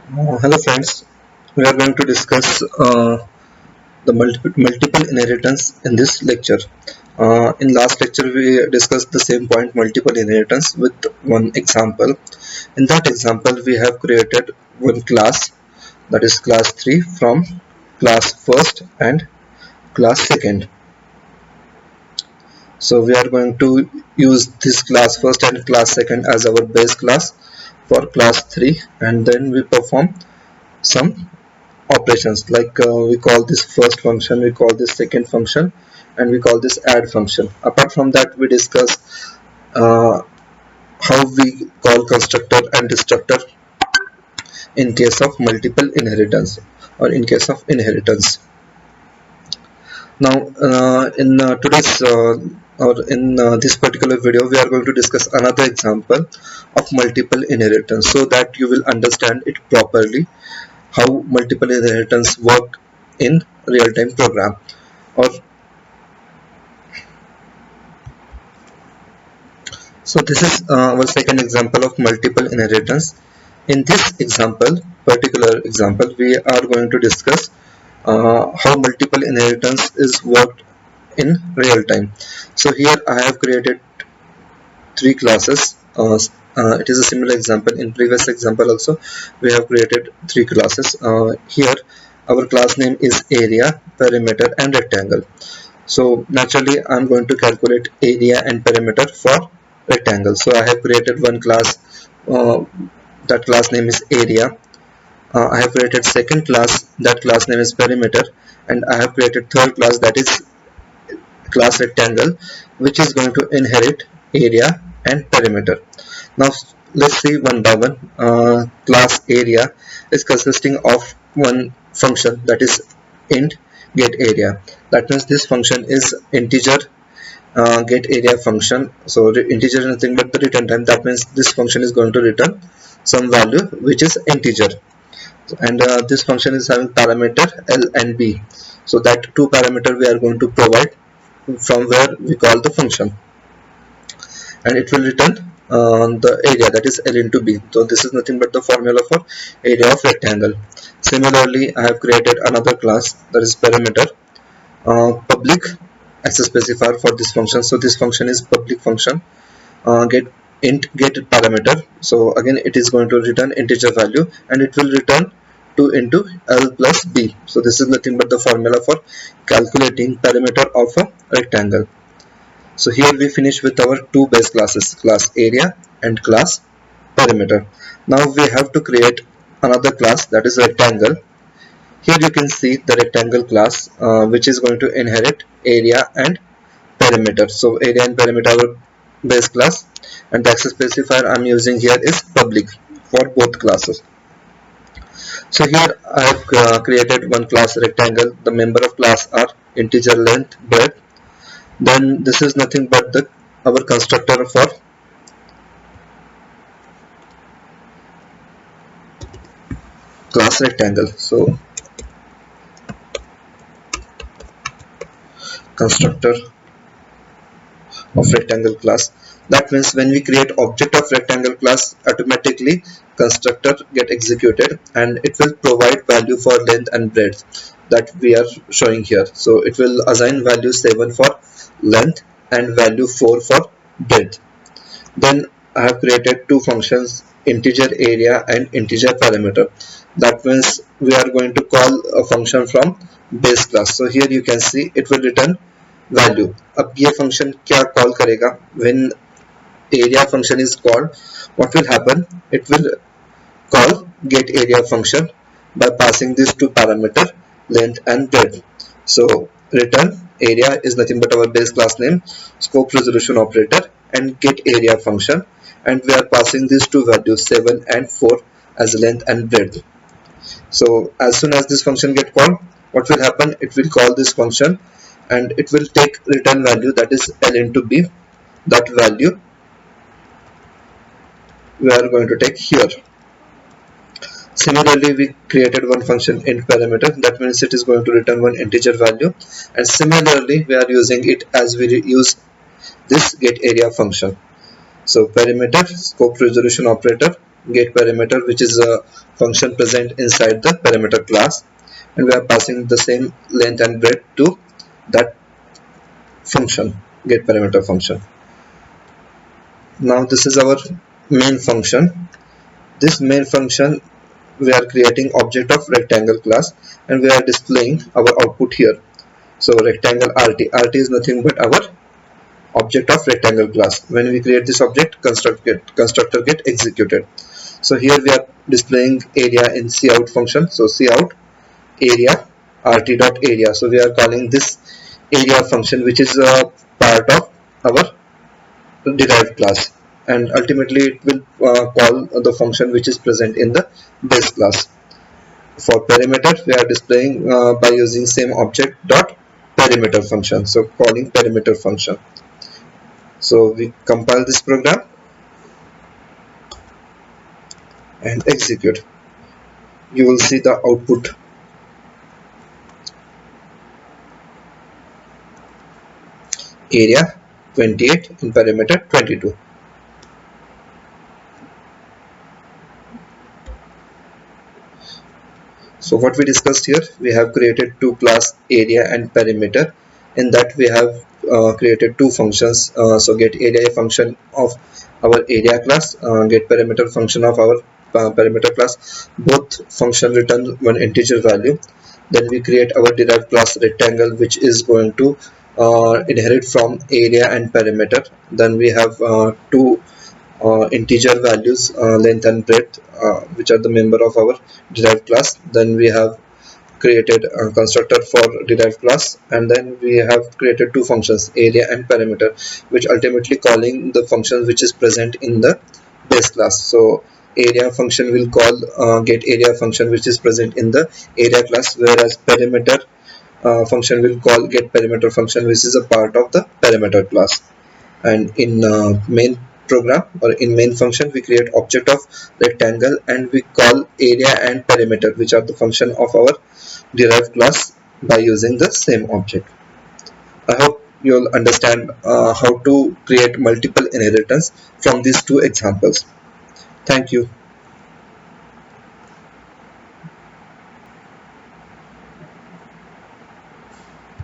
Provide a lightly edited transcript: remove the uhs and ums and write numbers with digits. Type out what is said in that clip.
Hello friends, we are going to discuss the multiple inheritance in this lecture. In last lecture we discussed the same point, multiple inheritance, with one example. In that example we have created one class, that is class 3, from class first and class second. So we are going to use this class first and class second as our base class for class 3, and then we perform some operations like we call this first function, we call this second function, and we call this add function. Apart from that, we discuss uh, how we call constructor and destructor in case of multiple inheritance or in case of inheritance. Now in today's or in this particular video we are going to discuss another example of multiple inheritance so that you will understand it properly, how multiple inheritance work in real-time program. Or so this is our second example of multiple inheritance. In this particular example, we are going to discuss how multiple inheritance is worked in real time. So here I have created three classes. It is a similar example. In previous example also we have created three classes. Here our class name is area, perimeter and rectangle. So naturally I'm going to calculate area and perimeter for rectangle. So I have created one class, that class name is area. I have created second class, that class name is perimeter, and I have created third class, that is class rectangle, which is going to inherit area and perimeter. Now let's see one by one. Class area is consisting of one function, that is int get area. That means this function is integer get area function. So integer is nothing but the return time. That means this function is going to return some value which is integer, and this function is having parameter L and B. So that two parameter we are going to provide from where we call the function, and it will return the area, that is L into B. So this is nothing but the formula for area of rectangle. Similarly, I have created another class, that is perimeter, public access specifier for this function. So this function is public function, get int get parameter. So again it is going to return integer value, and it will return 2 into L plus B. So this is nothing but the formula for calculating perimeter of a rectangle. So here we finish with our two base classes, class area and class perimeter. Now we have to create another class, that is rectangle. Here you can see the rectangle class, which is going to inherit area and perimeter. So area and perimeter are our base class, and the access specifier I'm using here is public for both classes. So here I have created one class rectangle. The member of class are integer length, breadth. Then this is nothing but the our constructor for class rectangle. So constructor of rectangle class. That means when we create object of rectangle class, automatically constructor get executed, and it will provide value for length and breadth that we are showing here. So it will assign value 7 for length and value 4 for breadth. Then I have created two functions, integer area and integer perimeter. That means we are going to call a function from base class. So here you can see it will return value. अब ये function क्या call करेगा? When area function is called, what will happen? It will call get area function by passing these two parameter, length and breadth. So return area is nothing but our base class name, scope resolution operator, and get area function, and we are passing these two values 7 and 4 as length and breadth. So as soon as this function get called, what will happen? It will call this function, and it will take return value, that is L into B. That value we are going to take here. Similarly, we created one function int perimeter. That means it is going to return one integer value, and similarly we are using it as we use this get area function. So perimeter, scope resolution operator, get parameter, which is a function present inside the parameter class, and we are passing the same length and breadth to that function, get parameter function. Now this is our main function. This main function, we are creating object of rectangle class, and we are displaying our output here. So rectangle rt is nothing but our object of rectangle class. When we create this object, constructor get executed. So here we are displaying area in cout function. So cout area rt dot area. So we are calling this area function, which is a part of our derived class, and ultimately it will call the function which is present in the base class. For perimeter, we are displaying by using same object dot perimeter function. So calling perimeter function. So we compile this program and execute. You will see the output. Area 28 and perimeter 22. So what we discussed here, we have created two class, area and perimeter. In that we have created two functions. So get area function of our area class, get perimeter function of our perimeter class. Both function return one integer value. Then we create our derived class rectangle, which is going to inherit from area and perimeter. Then we have two integer values, length and breadth, which are the member of our derived class. Then we have created a constructor for derived class, and then we have created two functions, area and perimeter, which ultimately calling the function which is present in the base class. So area function will call get area function which is present in the area class, whereas perimeter function will call get perimeter function which is a part of the perimeter class. And in main program or in main function, we create object of rectangle, and we call area and perimeter, which are the function of our derived class, by using the same object. I hope you'll understand how to create multiple inheritance from these two examples. Thank you.